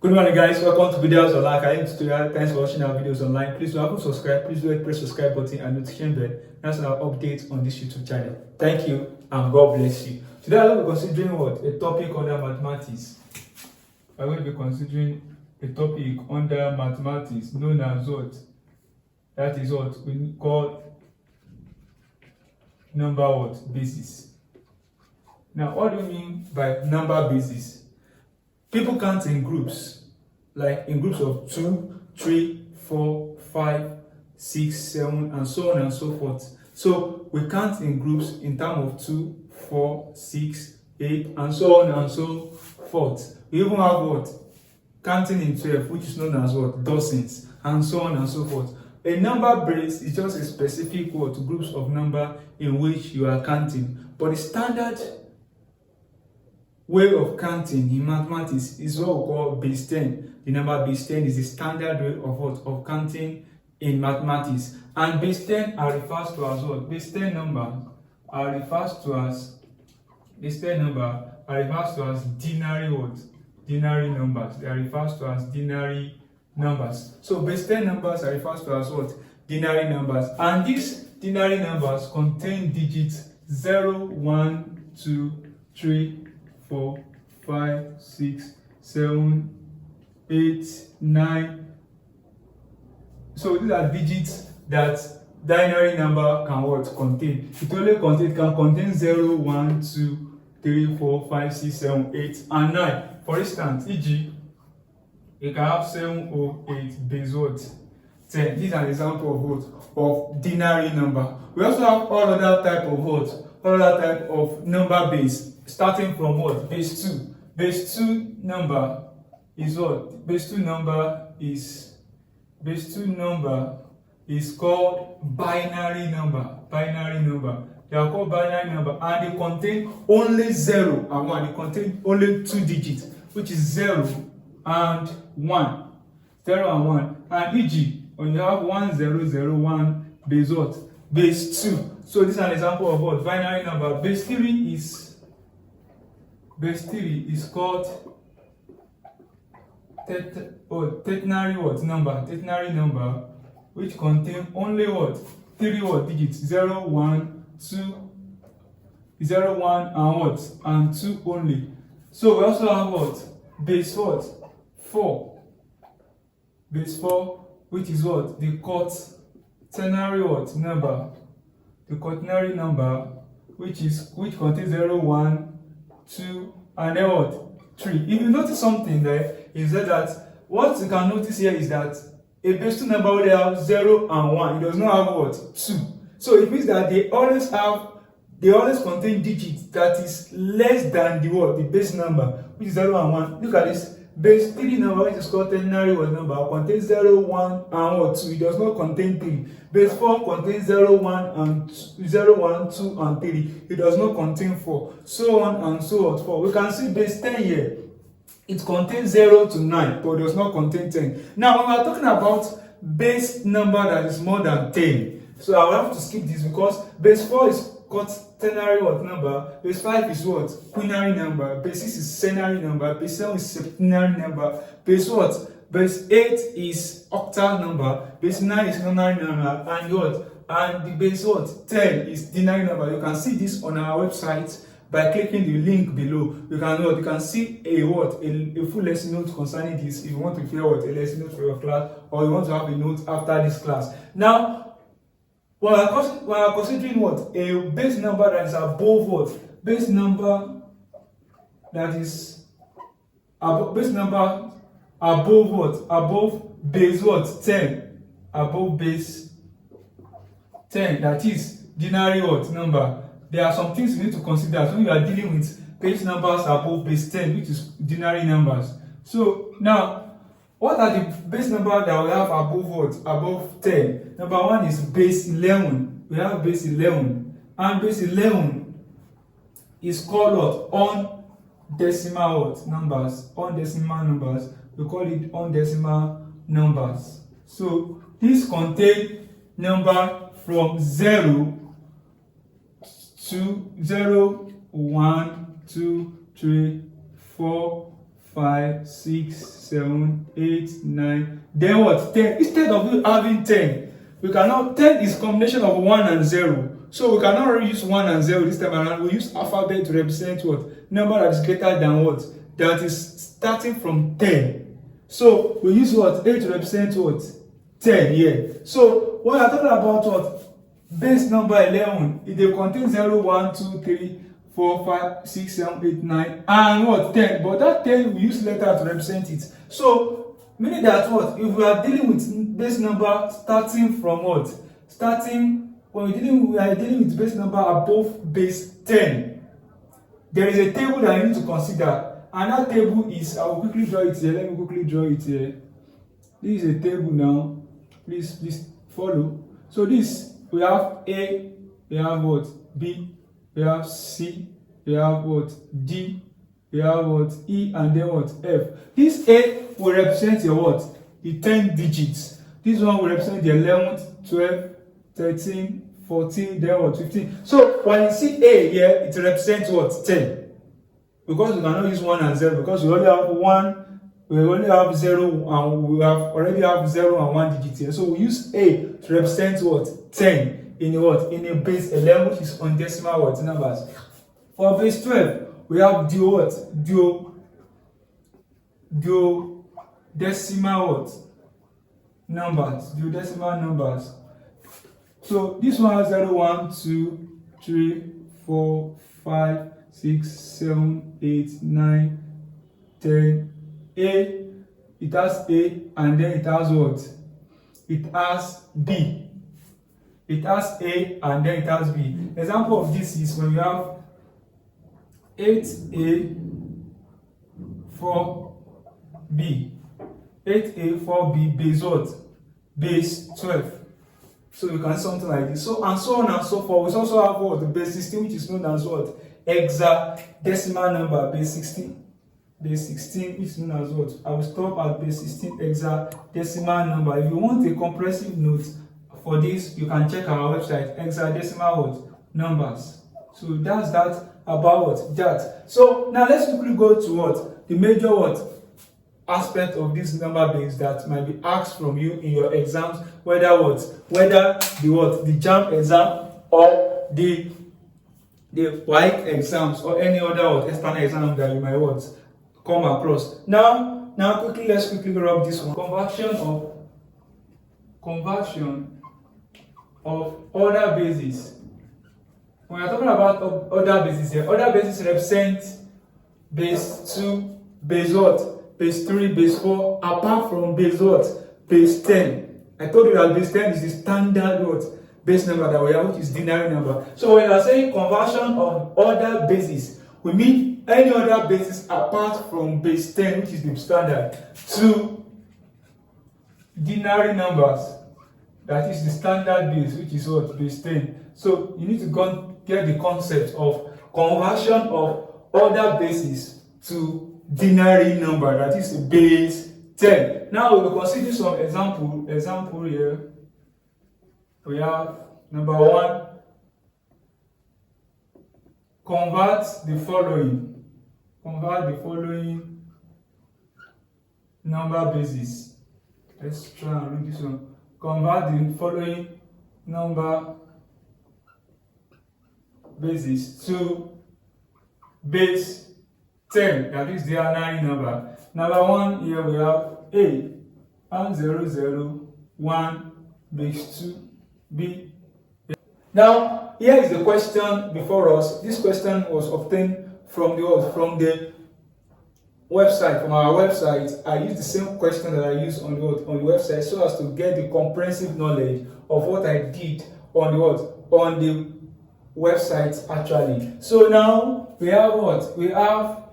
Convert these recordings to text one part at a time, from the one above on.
Good morning, guys. Welcome to Videos Online. I am tutorial. Thanks for watching our videos online. Please do not subscribe. Please do press subscribe button and notification bell. That's our update on this YouTube channel. Thank you and God bless you. Today I will be considering what a topic under mathematics. I will be considering a topic under mathematics known as what? That is what we call number basis. Now, what do you mean by number basis? People count in groups, like in groups of 2, 3, 4, 5, 6, 7, and so on and so forth. So we count in groups in terms of 2, 4, 6, 8, and so on and so forth. We even have what? Counting in 12, which is known as what? Dozens, and so on and so forth. A number base is just a specific word to groups of number in which you are counting. But the standard way of counting in mathematics is what we call base 10. The number base 10 is the standard way of what? Of counting in mathematics. And base 10 are referred to as what? Base 10 number are referred to as denary what? Denary numbers. They are referred to as denary numbers. So base 10 numbers are referred to as what? Denary numbers. And these denary numbers contain digits 0, 1, 2, 3, 4, 5, 6, 7, 8, 9. So these are digits that binary number can what? Contain. It only can contain 0, 1, 2, 3, 4, 5, 6, 7, 8, and 9. For instance, e.g., you can have 708 base what? 10. This is an example of what? Of denary number. We also have all other type of what? All other type of number base. Starting from what? Base 2. Base 2 number is what? Base 2 number is called binary number. Binary number. They are called binary number, and they contain only 0 and 1. They contain only 2 digits, which is 0 and 1. 0 and 1. And e.g., when you have 1001 base what? Base 2. So this is an example of what? Binary number. Base 3 is called ternary what? Number. Ternary number, which contain only what? 3 what? Digits. 0, 1, 2, 0, 1, and what? And 2 only. So we also have what? Base what? 4. Base 4, which is what? The quaternary what? Number. The quaternary number, which contains 0, 1, 2, and then what? 3. If you notice something there, is that what you can notice here is that a base 2 number will have 0 and 1. It does not have what? 2. So it means that they always contain digits that is less than the what? The base number, which is 0 and 1. Look at this. Base 3 number, which is called ternary number, contains 0, 1, and what? 2. It does not contain 3. Base 4 contains 0, 1, and 0, 1, 2, and 3. It does not contain 4. So on and so on. 4. We can see base 10 here. It contains 0 to 9, but it does not contain 10. Now, when we are talking about base number that is more than 10, so I will have to skip this because base 4 is quaternary number, base 5 is what? Quinary number, base 6 is centenary number, base 7 is septenary number, base what? Base 8 is octal number, base 9 is nonary number, and what? And the base what? 10 is denary number. You can see this on our website by clicking the link below. You can see a full lesson note concerning this if you want to prepare a lesson note for your class, or you want to have a note after this class. Now, we are considering what? A base number that is above what? Base number that is base number above what? Above base what? 10. Above base 10. That is denary what? Number. There are some things you need to consider when you are dealing with base numbers above base 10, which is denary numbers. So now, what are the base numbers that we have above what? Above 10. Number 1 is base 11. We have base 11. And base 11 is called what? Undecimal what? Numbers. Undecimal numbers. We call it undecimal numbers. So these contain number from 0 to 0, 1, 2, 3, 4, 5, 6, 7, 8, 9. Then what? 10. Instead of you having 10, we cannot. 10 is combination of 1 and 0. So we cannot use 1 and 0 this time around. We use alphabet to represent what? Number that is greater than what? That is starting from 10. So we use what? 8 to represent what? 10 here. So when we are talking about what? Base number 11, it will contain 0, 1, 2, 3, 4, 5, 6, 7, 8, 9, and what? 10. But that 10 we use letter to represent it. So meaning that what? If we are dealing with base number starting from what? When we are dealing with base number above base 10, there is a table that you need to consider, and that table is, I will quickly draw it here. Let me quickly draw it here. This is a table now. Please follow. So this, we have A, we have what? B, we have C, we have what? D, we have what? E, and then what? F. This A will represent your what? The 10 digits. This one will represent the 11th, 12, 13, 14, then what? 15. So when you see A here, it represents what? 10. Because we cannot use 1 and 0, because we only have 1, we only have 0, and we already have 0 and 1 digit here. So we use A to represent what? 10 in what? In a base 11, which is on decimal what? Numbers. For base 12, we have duo what? Duo decimal what? Numbers. Duo decimal numbers. So this one has 0, 1, 2, 3, 4, 5, 6, 7, 8, 9, 10. A, it has A, and then it has what? It has B. It has A, and then it has B. Example of this is when we have 8A, 4B. 8A, 4B, base what? Base 12. So you can see something like this. So and so on and so forth. We also have what? The base 16, which is known as what? Hexadecimal number, base 16. Base 16 is known as what? I will stop at base 16 hexadecimal number. If you want a comprehensive note for this, you can check our website, hexadecimal what? Numbers. So that's that about what? That. So now let's quickly go to what? The major what? Aspect of this number base that might be asked from you in your exams, whether the JAMB exam or the WAEC exams or any other external exam that you might come across. Now let's quickly grab this one. Conversion of order bases. When we're talking about order bases here, order bases represent base 2, base what? Base 3, base 4, apart from base what? Base 10. I told you that base 10 is the standard what? Base number that we have, which is denary number. So when you are saying conversion of order bases, we mean any other bases apart from base 10, which is the standard, to denary numbers. That is the standard base, which is what? Base 10. So you need to go get the concept of conversion of order bases to denary number, that is base 10. Now we will consider some example here. We have number 1. Convert the following number bases. Let's try and read this one. Convert the following number bases to base 10, that is the denary number. Number 1 here we have A, and 0, 0, 1, base 2, B. Now, here is the question before us. This question was obtained from the website, from our website. I used the same question that I used on the website so as to get the comprehensive knowledge of what I did on the website actually. So now we have what? We have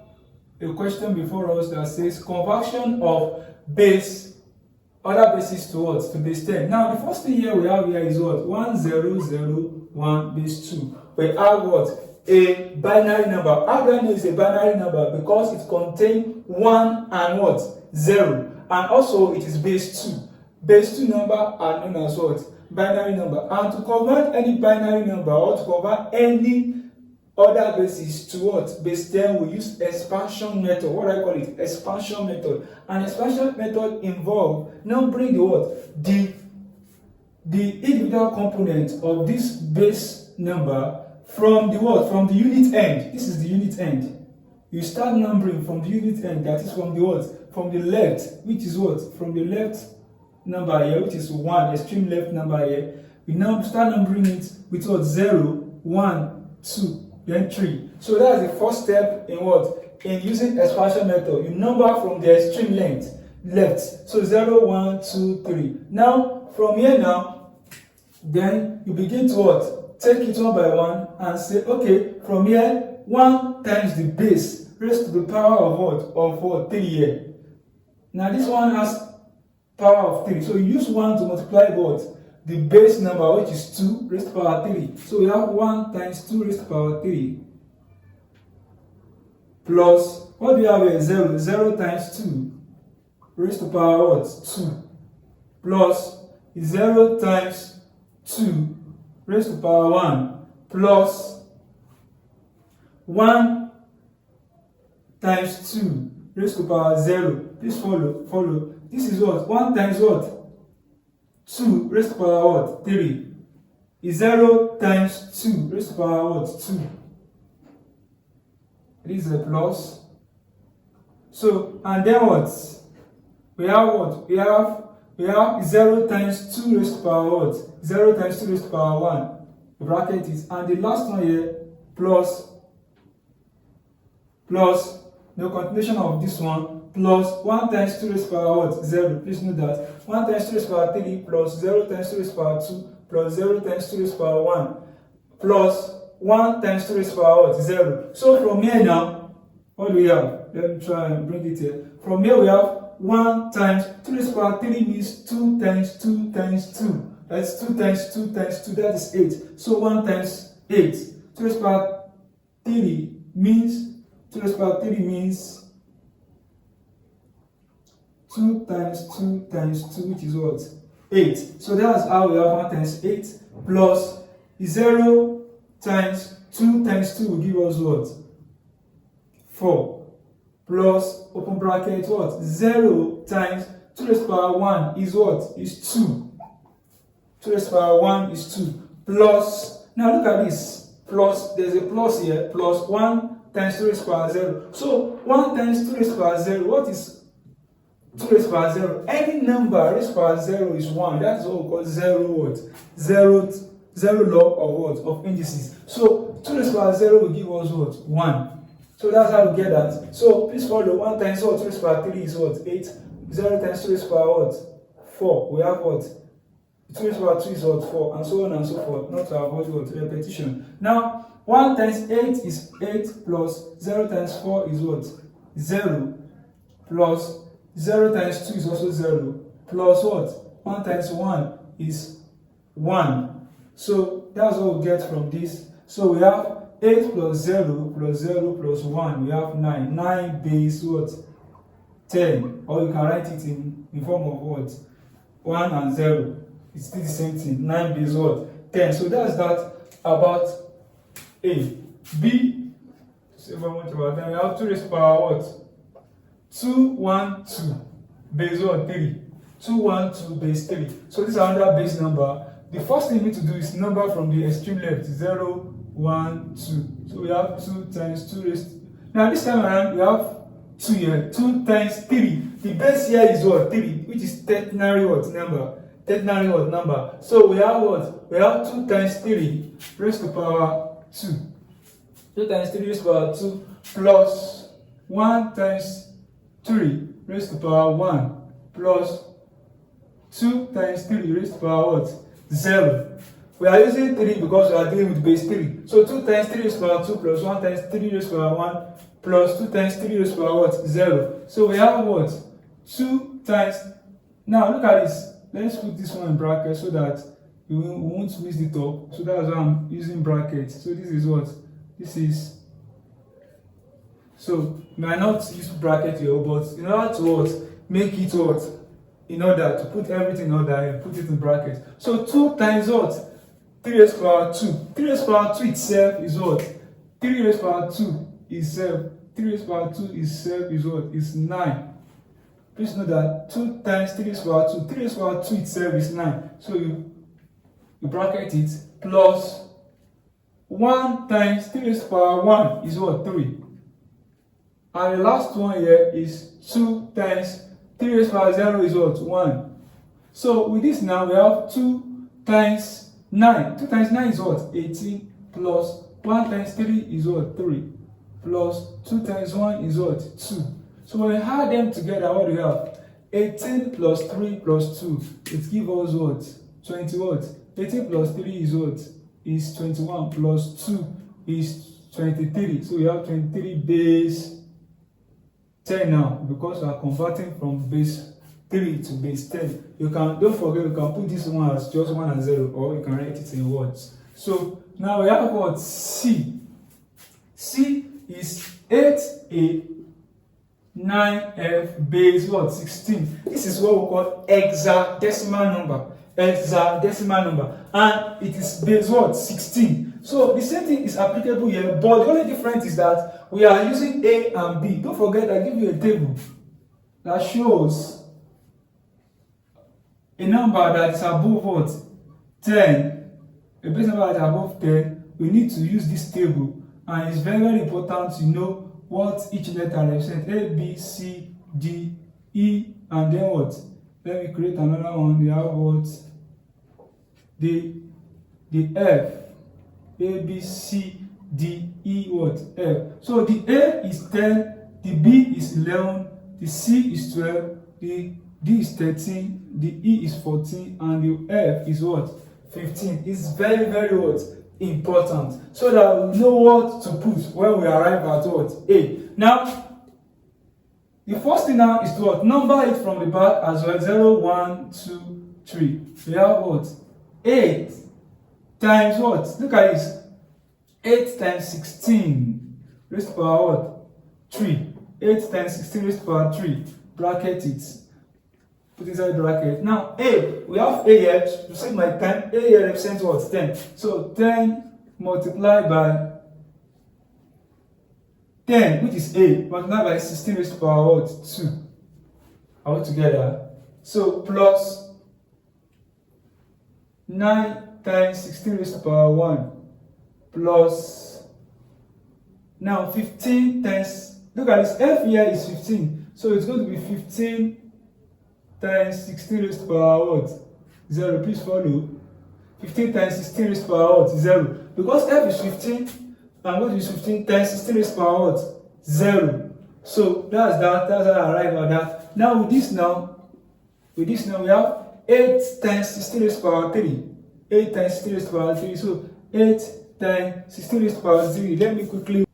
a question before us that says conversion of other bases to what? To base 10. Now the first thing here we have here is what? 1, 0, 0, 1, base 2. We have what? A binary number. How do I know it's a binary number? Because it contains 1 and what? 0. And also it is base 2. Base 2 number are known as what? Binary number. And to convert any binary number or to convert any other bases to what? Base 10, we use expansion method. What do I call it? Expansion method. And expansion method involve numbering the what? The individual component of this base number from the what? From the unit end. This is the unit end. You start numbering from the unit end, that is from the what? From the left, which is what? From the left number here, which is 1, extreme left number here. We now start numbering it with what? 0, 1, 2, then 3. So that's the first step in what? In using expansion method. You number from the extreme left. So 0, 1, 2, 3. Now, from here now, then you begin to what? Take it one by one and say, okay, from here, 1 times the base raised to the power of what? Of what? 3 here. Now this one has power of 3. So you use 1 to multiply what? The base number, which is 2 raised to power 3. So we have 1 times 2 raised to power 3 plus, what do we have here? 0. 0 times 2 raised to power what? 2 plus 0 times 2 raised to power 1 plus 1 times 2 raised to power 0. Please follow. This is what? 1 times what? 2 raised to power what? 3. Is 0 times 2 raised to power what? 2. This is a plus. So, and then what? We have what? We have 0 times 2 raised to power what? 0 times 2 raised to power 1. The bracket is, and the last one here, plus the continuation of this one, plus 1 times 2 raised to power what? 0. Please note that 1 times 2 raised to power 3 plus 0 times 2 raised to power 2 plus 0 times 2 raised to power 1 plus 1 times 2 raised to power what? 0. So from here now, what do we have? Let me try and bring it here. From here we have 1 times 2 raised to power 3 means 2 times 2 times 2. That's 2 times 2 times 2, that is 8. So 1 times 8. 2 raised to power 3 means 2 raised to power 3 means 2 times 2 times 2, which is what? 8. So that's how we have 1 times 8 plus 0 times 2 times 2 will give us what? 4 plus, open bracket, what? 0 times 2 raised to power 1 is what? Is 2. 2 raised to power 1 is 2 plus, now look at this, plus, there's a plus here, plus 1 times 2 raised to power 0. So 1 times 2 raised to power 0, what is 2 raised to power 0? Any number raised to power 0 is 1. That's what we call 0 what? 0 law of what? Of indices. So 2 raised to power 0 will give us what? 1. So that's how we get that. So please follow. 1 times what? 2 raised to power 3 is what? 8. 0 times 2 raised to power what? 4. We have what? 2 raised to power 2 is what? 4. And so on and so forth. Not to avoid what? Repetition. Now, 1 times 8 is 8 plus 0 times 4 is what? 0 plus 0 times 2 is also 0 plus what? 1 times 1 is 1. So that's what we get from this. So we have 8 plus 0 plus 0 plus 1. We have 9. 9 base what? 10. Or you can write it in form of what? 1 and 0. It's still the same thing. 9 base what? 10. So that's that about A. B. So how much about that? We have 2 raised to power what? 2, 1, 2. Base what? 3. 2, 1, 2 base 3. So this is another base number. The first thing you need to do is number from the extreme left. 0, 1, 2. So we have 2 times 2 raised to... Now this time around we have 2 here. 2 times 3. The base here is what? 3, which is ternary what number? Ternary what number? So we have what? We have 2 times 3 raised to power 2. 2 times 3 raised to power 2 plus 1 times 3 raised to power 1 plus 2 times 3 raised to power what? 0. We are using 3 because we are dealing with base 3. So 2 times 3 raised to power 2 plus 1 times 3 raised to power 1 plus 2 times 3 raised to power what? 0. So we have what? 2 times... Now look at this. Let's put this one in bracket so that we won't miss the top. So that's why I'm using brackets. So this is what? This is... So you might not use bracket here, but in order to what? Make it what? In order to put everything in order and put it in brackets. So 2 times what? 3 raised to power 2. 3 raised to power 2 itself is what? 3 raised to power 2 is 7. 3 raised to power 2 is 7 is what? Is 9. Please know that 2 times 3 raised to power 2. 3 raised to power 2 itself is 9. So you bracket it plus 1 times 3 raised to power 1 is what? 3. And the last one here is 2 times 3 raised to power 0 is what? 1. So with this now we have 2 times 9. 2 times 9 is what? 18 plus 1 times 3 is what? 3 plus 2 times 1 is what? 2. So when we add them together, what do we have? 18 plus 3 plus 2. It gives us what? 20 what? 18 plus 3 is what? Is 21 plus 2 is 23. So we have 23 base 10 now because we are converting from base 3 to base 10. You can, don't forget, you can put this one as just 1 and 0, or you can write it in words. So now we have what? C. C is 8A 9F base what? 16. This is what we call hexadecimal number. Hexadecimal number. And it is base what? 16. So the same thing is applicable here, but the only difference is that we are using A and B. Don't forget, I give you a table that shows a number that is above what? 10. A base number that is above 10. We need to use this table, and it's very, very important to know what each letter represents. A, B, C, D, E, and then what? Let me create another one. We have what? The F. A, B, C, D, E, what? F. So the A is 10, the B is 11, the C is 12, the D is 13, the E is 14, and the F is what? 15. It's very, very what? Important. So that we know what to put when we arrive at what? A. Now, the first thing now is to what? Number it from the back as well. 0, 1, 2, 3. We have what? 8 times what? Look at this. 8 times 16 raised to power what? 3. 8 times 16 raised to power 3. Bracket it. Put inside bracket. Now A, we have A here. To save my time, A here represents what? 10. So 10 multiplied by 10, which is A, multiplied by 16 raised to power what? 2. All together. So plus 9 times 16 raised to power 1 plus now 15 times, look at this, F here is 15. So it's going to be 15 times 16 raised to power what? 0. Please follow. 15 times 16 raised to power what? 0. Because F is 15, I'm going to use 15 times 16 raised to power what? 0. So that's that. That's how I arrive at that. Now with this now we have 8 times 16 raised to power 3. 8 times 16 raised to power 3. So 8 times 16 raised to power 3. Let me quickly.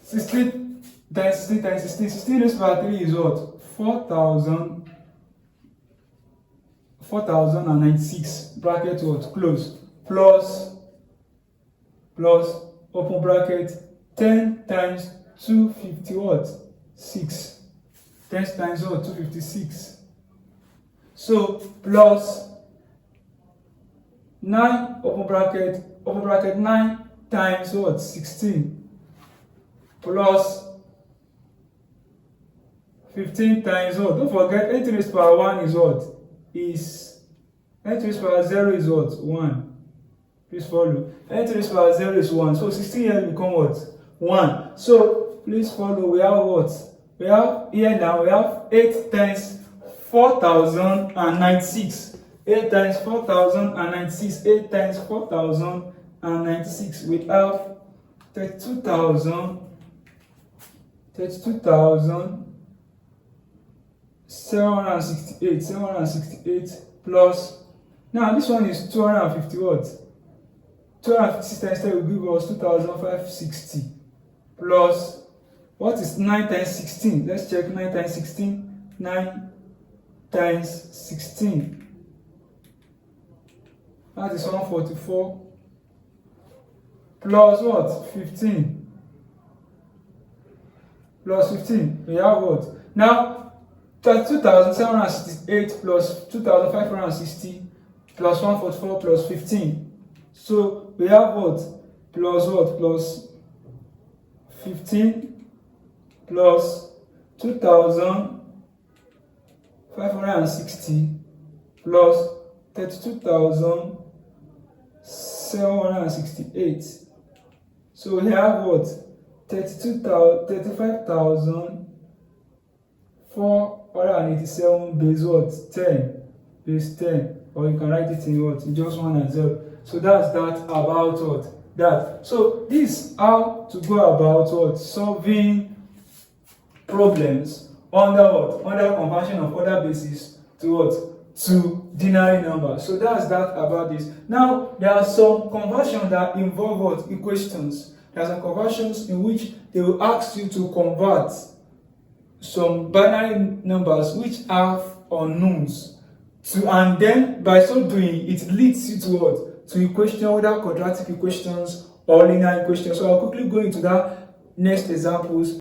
16 times 16 times 16. 16 raised to power 3 is what? 4,096. Bracket what? Close. Plus open bracket 10 times 250 what? 6. 10 times what? 256. So plus 9 open bracket 9 times what? 16 plus 15 times what? Don't forget 8 raised to power 1 is what? Is 8 raised to power 0 is what? 1. Please follow. 8 raised to power 0 is 1. So 16 here become what? 1. So please follow. We have what? We have here now, we have 8 times 4,096. 8 times 4,096. 8 times 4,096. We have 768 plus, now this one is 250 what? 256 times 10 will give us 2,560 plus, what is 9 times 16? Let's check 9 times 16. 9 times 16. That is 144 plus what? 15. Plus 15. We have what? Now 2,768 plus 2,560 plus 144 plus 15. So we have what? plus what? Plus 15 plus 2,560 plus 32,768. So we have what? 35,487 base what? 10. Base 10. Or you can write it in what? In just 1 and 0. So that's that about what? That. So this is how to go about what? Solving problems under what? Under conversion of other bases to what? To denary number. So that's that about this. Now there are some conversions that involve what? Equations. There are some conversions in which they will ask you to convert some binary numbers which have unknowns to, and then by so doing it leads you to what? To equation, whether quadratic equations or linear equations. So I'll quickly go into that next examples.